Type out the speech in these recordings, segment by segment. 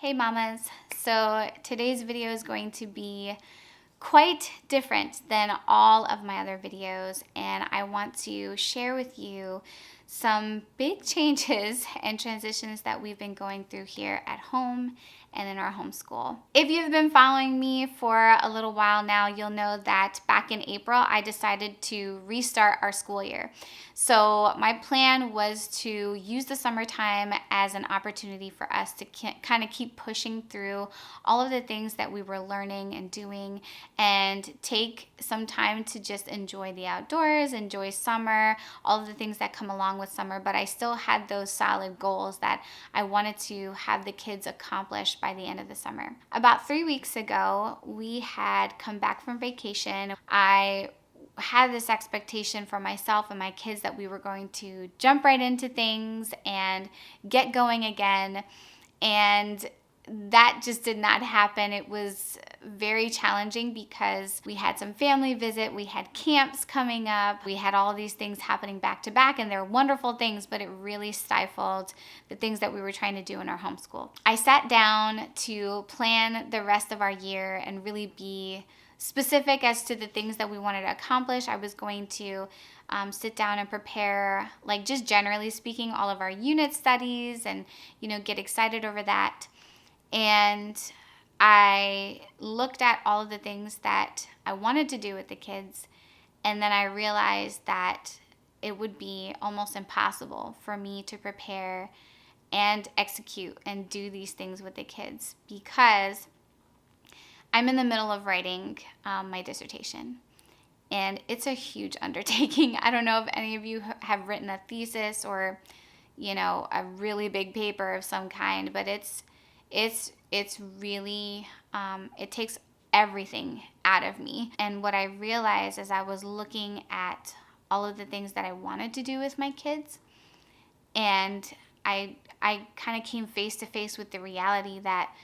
Hey mamas, so today's video is going to be quite different than all of my other videos, and I want to share with you some big changes and transitions that we've been going through here at home and in our homeschool. If you've been following me for a little while now, you'll know that back in April, I decided to restart our school year. So my plan was to use the summertime as an opportunity for us to kind of keep pushing through all of the things that we were learning and doing, and take some time to just enjoy the outdoors, enjoy summer, all of the things that come along with summer. But I still had those solid goals that I wanted to have the kids accomplish by the end of the summer. About 3 weeks ago, we had come back from vacation. I had this expectation for myself and my kids that we were going to jump right into things and get going again. And that just did not happen. It was very challenging because we had some family visit, we had camps coming up, we had all these things happening back to back, and they're wonderful things, but it really stifled the things that we were trying to do in our homeschool. I sat down to plan the rest of our year and really be specific as to the things that we wanted to accomplish. I was going to sit down and prepare, like, just generally speaking, all of our unit studies and, get excited over that. And I looked at all of the things that I wanted to do with the kids, and then I realized that it would be almost impossible for me to prepare and execute and do these things with the kids because I'm in the middle of writing my dissertation. And it's a huge undertaking. I don't know if any of you have written a thesis or, a really big paper of some kind, but it's really, it takes everything out of me. And what I realized as I was looking at all of the things that I wanted to do with my kids, and I kind of came face to face with the reality that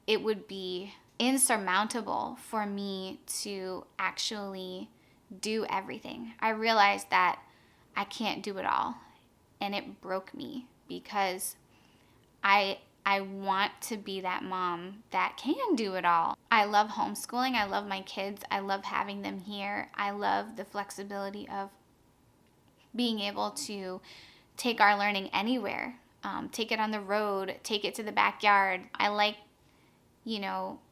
it would be insurmountable for me to actually do everything. I realized that I can't do it all, and it broke me because I want to be that mom that can do it all. I love homeschooling. I love my kids. I love having them here. I love the flexibility of being able to take our learning anywhere, take it on the road, take it to the backyard. I like,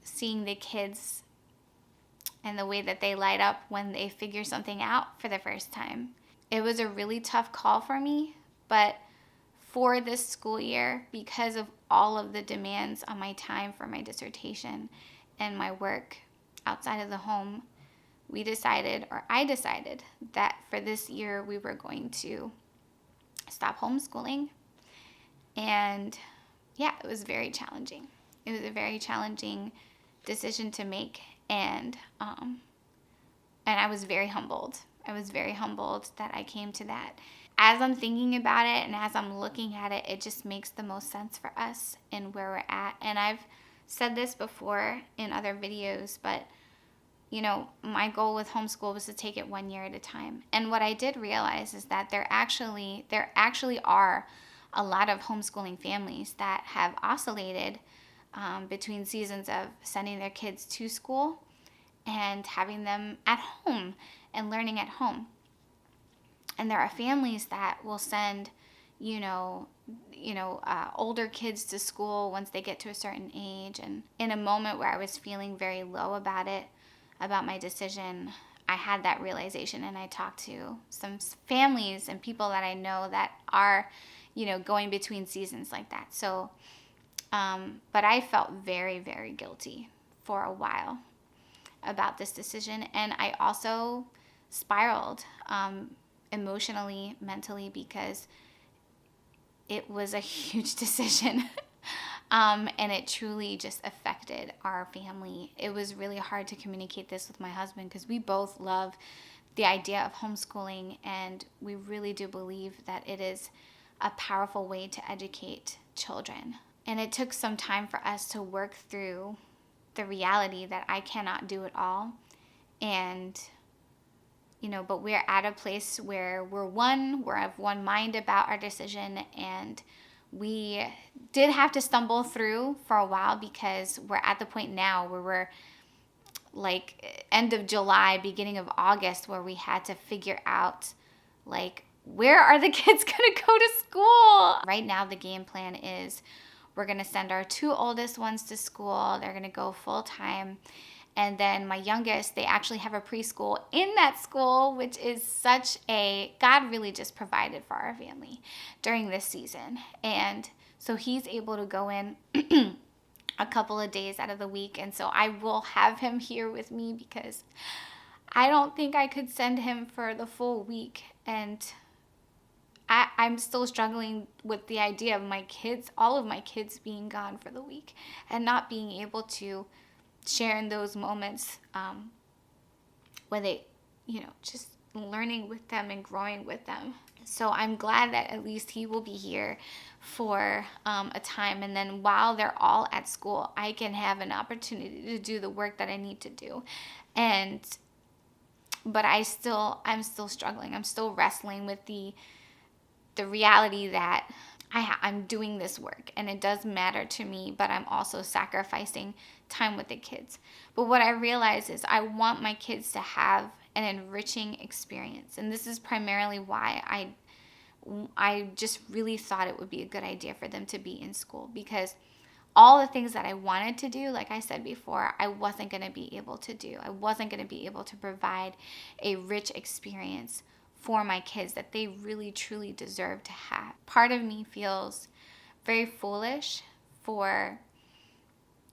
seeing the kids and the way that they light up when they figure something out for the first time. It was a really tough call for me, but for this school year, because of all of the demands on my time for my dissertation and my work outside of the home, I decided that for this year we were going to stop homeschooling. And yeah, it was very challenging. It was a very challenging decision to make, and I was very humbled. I was very humbled that I came to that. As I'm thinking about it and as I'm looking at it, it just makes the most sense for us and where we're at. And I've said this before in other videos, but my goal with homeschool was to take it 1 year at a time. And what I did realize is that there actually are a lot of homeschooling families that have oscillated between seasons of sending their kids to school and having them at home and learning at home. And there are families that will send, older kids to school once they get to a certain age. And in a moment where I was feeling very low about my decision, I had that realization, and I talked to some families and people that I know that are, going between seasons like that. So, but I felt very, very guilty for a while about this decision. And I also spiraled emotionally, mentally, because it was a huge decision. And it truly just affected our family. It was really hard to communicate this with my husband because we both love the idea of homeschooling, and we really do believe that it is a powerful way to educate children. And it took some time for us to work through the reality that I cannot do it all. And but we're at a place where we're of one mind about our decision, and We did have to stumble through for a while because we're at the point now where we're like end of July, beginning of August, where we had to figure out like, where are the kids gonna go to school? Right now, the game plan is we're gonna send our 2 oldest ones to school. They're gonna go full time. And then my youngest, they actually have a preschool in that school, which is such a, God really just provided for our family during this season. And so he's able to go in a couple of days out of the week. And so I will have him here with me because I don't think I could send him for the full week. And I'm still struggling with the idea of my kids, all of my kids being gone for the week and not being able to share in those moments where they, just learning with them and growing with them. So I'm glad that at least he will be here for a time. And then while they're all at school, I can have an opportunity to do the work that I need to do. But I'm still struggling. I'm still wrestling with the reality that I'm doing this work and it does matter to me, but I'm also sacrificing time with the kids. But what I realize is I want my kids to have an enriching experience. And this is primarily why I just really thought it would be a good idea for them to be in school, because all the things that I wanted to do, like I said before, I wasn't going to be able to do. I wasn't going to be able to provide a rich experience for my kids that they really truly deserve to have. Part of me feels very foolish for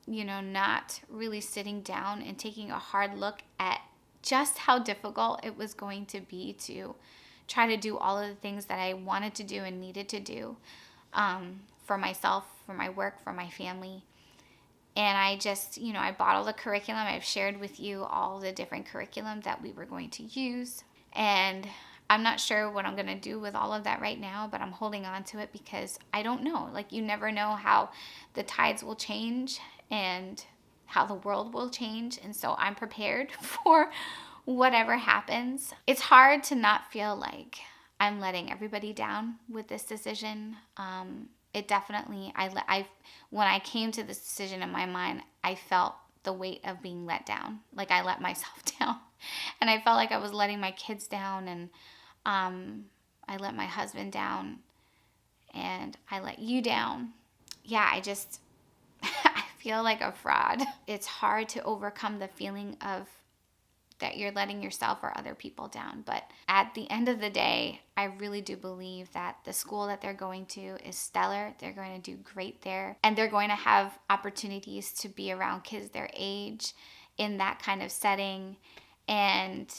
not really sitting down and taking a hard look at just how difficult it was going to be to try to do all of the things that I wanted to do and needed to do for myself, for my work, for my family. And I just, I bought all the curriculum. I've shared with you all the different curriculum that we were going to use. And I'm not sure what I'm going to do with all of that right now, but I'm holding on to it because I don't know. Like, you never know how the tides will change and how the world will change. And so I'm prepared for whatever happens. It's hard to not feel like I'm letting everybody down with this decision. It definitely, when I came to this decision in my mind, I felt the weight of being let down. Like, I let myself down. And I felt like I was letting my kids down, and I let my husband down, and I let you down. Yeah, I feel like a fraud. It's hard to overcome the feeling of that you're letting yourself or other people down. But at the end of the day, I really do believe that the school that they're going to is stellar. They're going to do great there. And they're going to have opportunities to be around kids their age in that kind of setting. And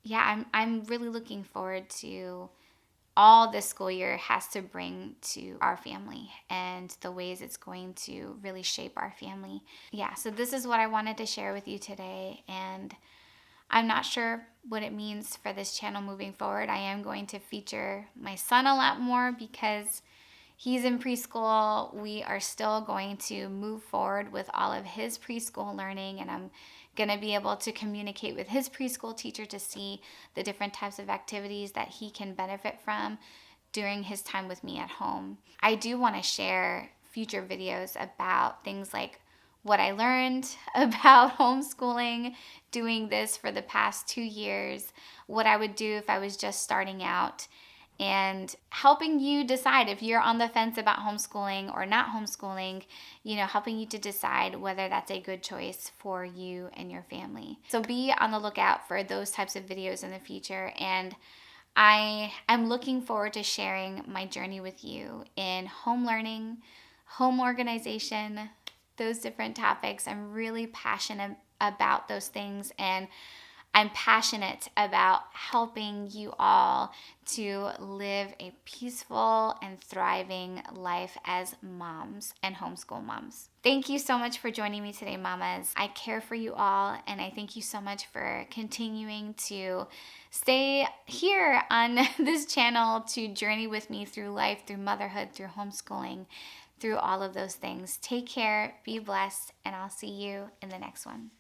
yeah, I'm really looking forward to all this school year has to bring to our family and the ways it's going to really shape our family. Yeah, so this is what I wanted to share with you today. And I'm not sure what it means for this channel moving forward. I am going to feature my son a lot more because he's in preschool. We are still going to move forward with all of his preschool learning, and I'm going to be able to communicate with his preschool teacher to see the different types of activities that he can benefit from during his time with me at home. I do want to share future videos about things like what I learned about homeschooling, doing this for the past 2 years, what I would do if I was just starting out, and helping you decide if you're on the fence about homeschooling or not homeschooling, helping you to decide whether that's a good choice for you and your family. So be on the lookout for those types of videos in the future. And I am looking forward to sharing my journey with you in home learning, home organization, those different topics. I'm really passionate about those things, and I'm passionate about helping you all to live a peaceful and thriving life as moms and homeschool moms. Thank you so much for joining me today, mamas. I care for you all, and I thank you so much for continuing to stay here on this channel to journey with me through life, through motherhood, through homeschooling, through all of those things. Take care, be blessed, and I'll see you in the next one.